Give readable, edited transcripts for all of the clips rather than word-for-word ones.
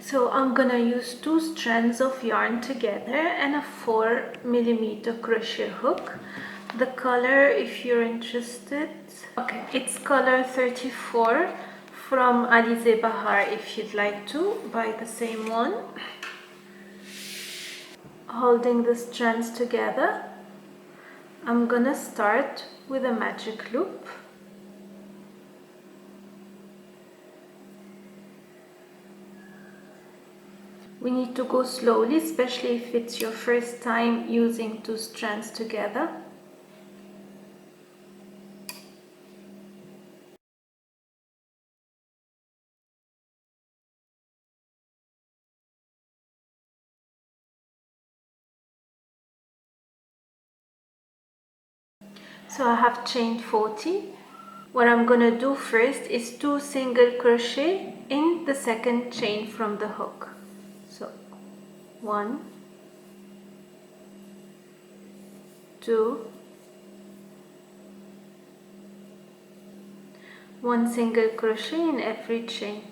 So I'm gonna use 2 strands of yarn together and a 4mm crochet hook. The color, if you're interested, okay, it's color 34 from Alize Bahar. If you'd like to buy the same one. Holding the strands together, I'm gonna start with a magic loop. We need to go slowly, especially if it's your first time using 2 strands together. So I have chained 40. What I'm gonna do first is 2 single crochet in the second chain from the hook. So 1, 2, 1 single crochet in every chain.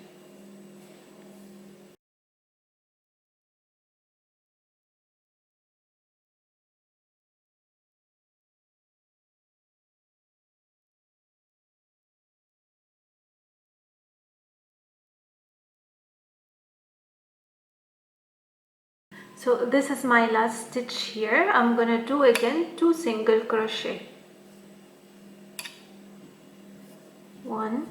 So this is my last stitch here. I'm gonna do again 2 single crochet. 1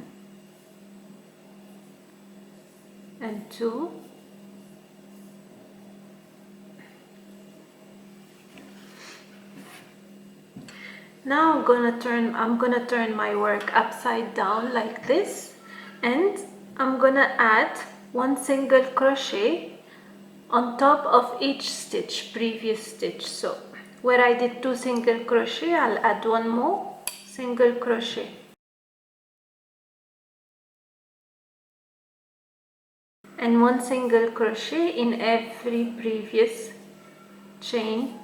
and 2. Now I'm gonna turn my work upside down like this, and I'm gonna add 1 single crochet on top of each stitch, previous stitch. So where I did 2 single crochet, I'll add 1 more single crochet. And 1 single crochet in every previous chain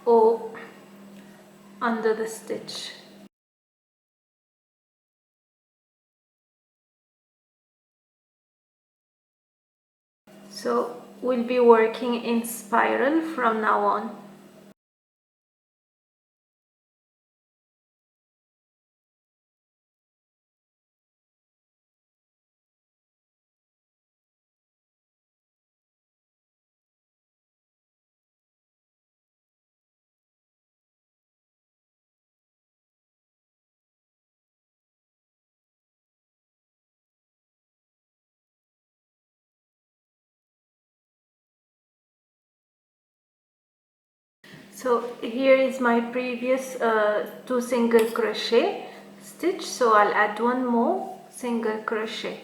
or under the stitch. So we'll be working in spiral from now on. So here is my previous 2 single crochet stitch, so I'll add 1 more single crochet.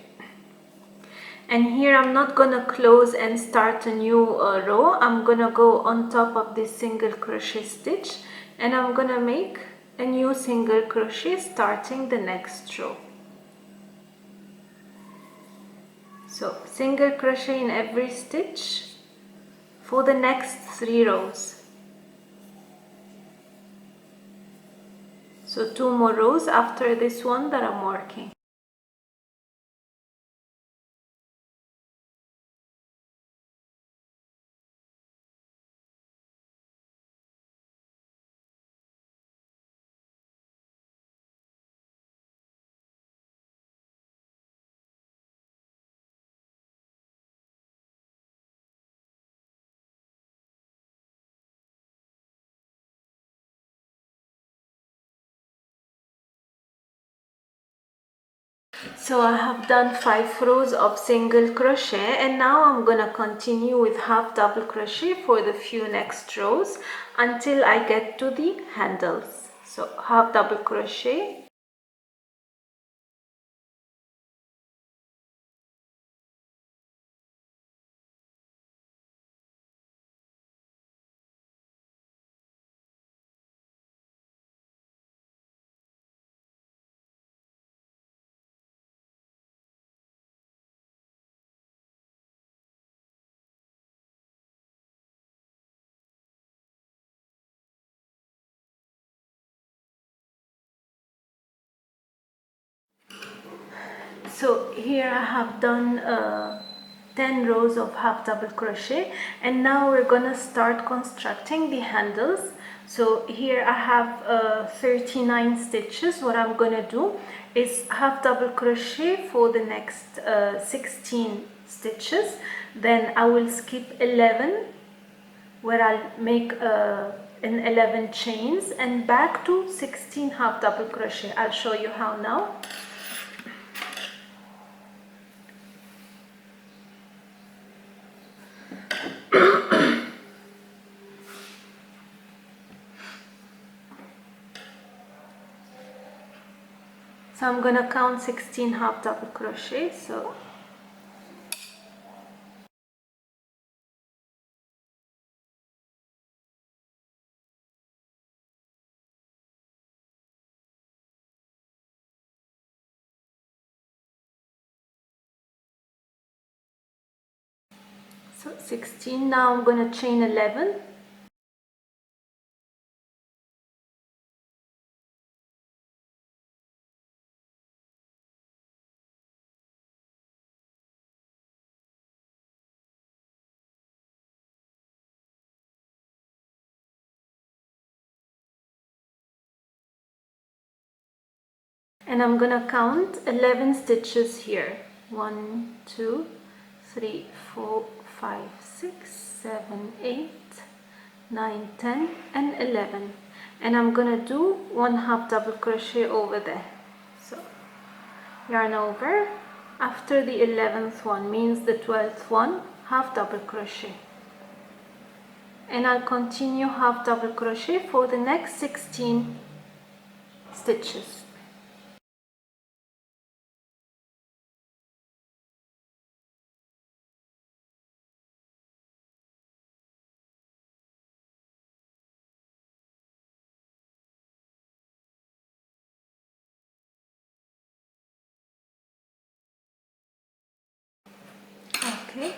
And here I'm not gonna close and start a new row. I'm gonna go on top of this single crochet stitch and I'm gonna make a new single crochet starting the next row. So single crochet in every stitch for the next 3 rows. So 2 more rows after this one that I'm working. So I have done 5 rows of single crochet and now I'm gonna continue with half double crochet for the few next rows until I get to the handles. So half double crochet, so here I have done 10 rows of half double crochet, and now we're gonna start constructing the handles. So here I have 39 stitches. What I'm gonna do is half double crochet for the next 16 stitches, then I will skip 11 where I'll make an 11 chains and back to 16 half double crochet. I'll show you how now. So I'm gonna count 16 half double crochet. So 16. Now I'm gonna chain 11. And I'm gonna count 11 stitches here. 1, 2, 3, 4, 5, 6, 7, 8, 9, 10 and 11. And I'm gonna do 1 half double crochet over there. So yarn over. After the 11th one means the 12th one, half double crochet. And I'll continue half double crochet for the next 16 stitches. Okay,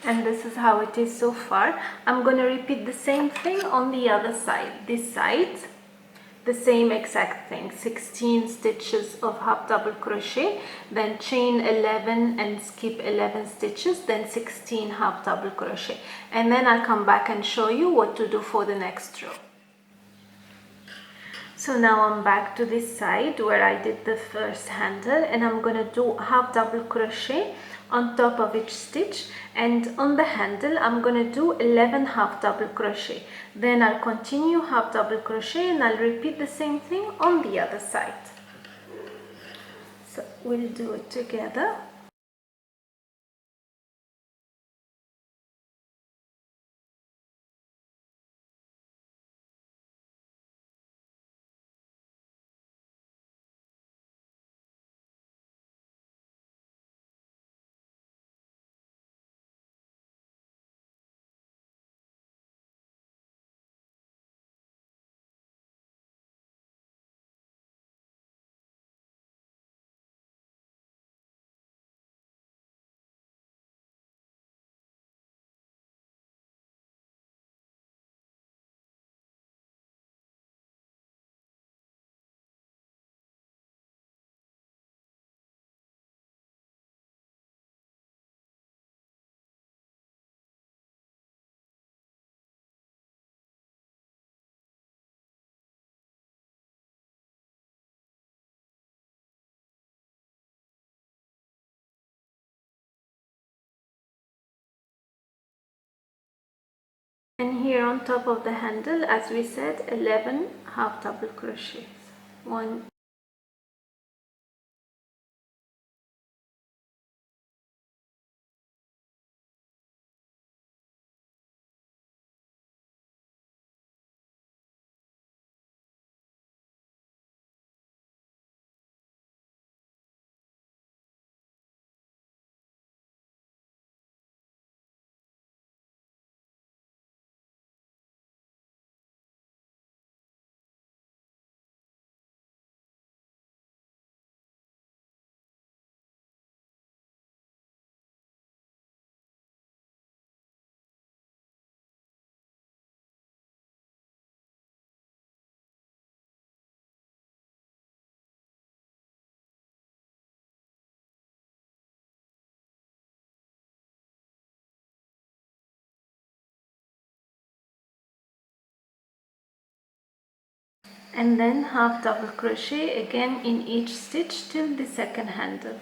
and this is how it is so far. I'm going to repeat the same thing on the other side. This side, the same exact thing, 16 stitches of half double crochet, then chain 11 and skip 11 stitches, then 16 half double crochet, and then I'll come back and show you what to do for the next row. So now I'm back to this side where I did the first handle, and I'm gonna do half double crochet on top of each stitch, and on the handle I'm gonna do 11 half double crochet. Then I'll continue half double crochet and I'll repeat the same thing on the other side. So we'll do it together. And here on top of the handle, as we said, 11 half double crochets. 1, and then half double crochet again in each stitch till the second handle.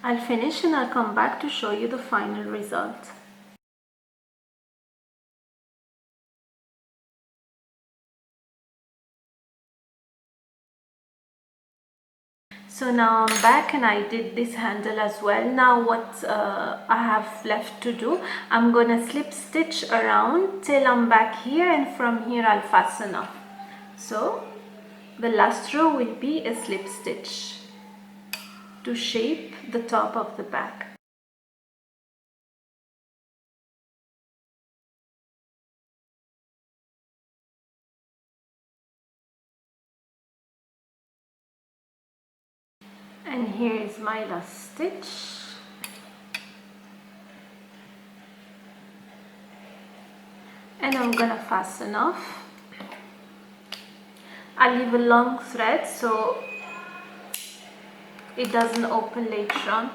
I'll finish and I'll come back to show you the final result. So now I'm back and I did this handle as well. Now what I have left to do, I'm gonna slip stitch around till I'm back here, and from here I'll fasten off. So the last row will be a slip stitch to shape the top of the bag. And here is my last stitch. And I'm gonna fasten off. I'll leave a long thread so it doesn't open later on.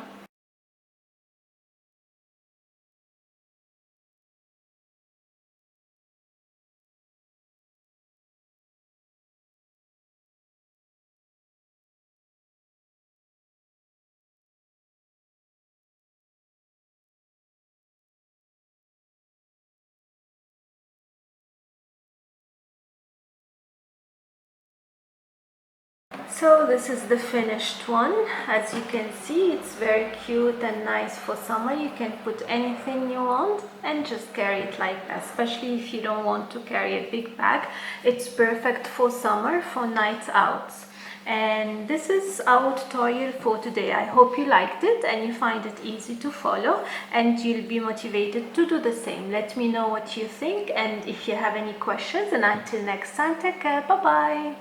So this is the finished one. As you can see, it's very cute and nice for summer. You can put anything you want and just carry it like that, especially if you don't want to carry a big bag. It's perfect for summer, for night outs. And this is our tutorial for today. I hope you liked it and you find it easy to follow, and you'll be motivated to do the same. Let me know what you think and if you have any questions, and until next time, take care. Bye bye.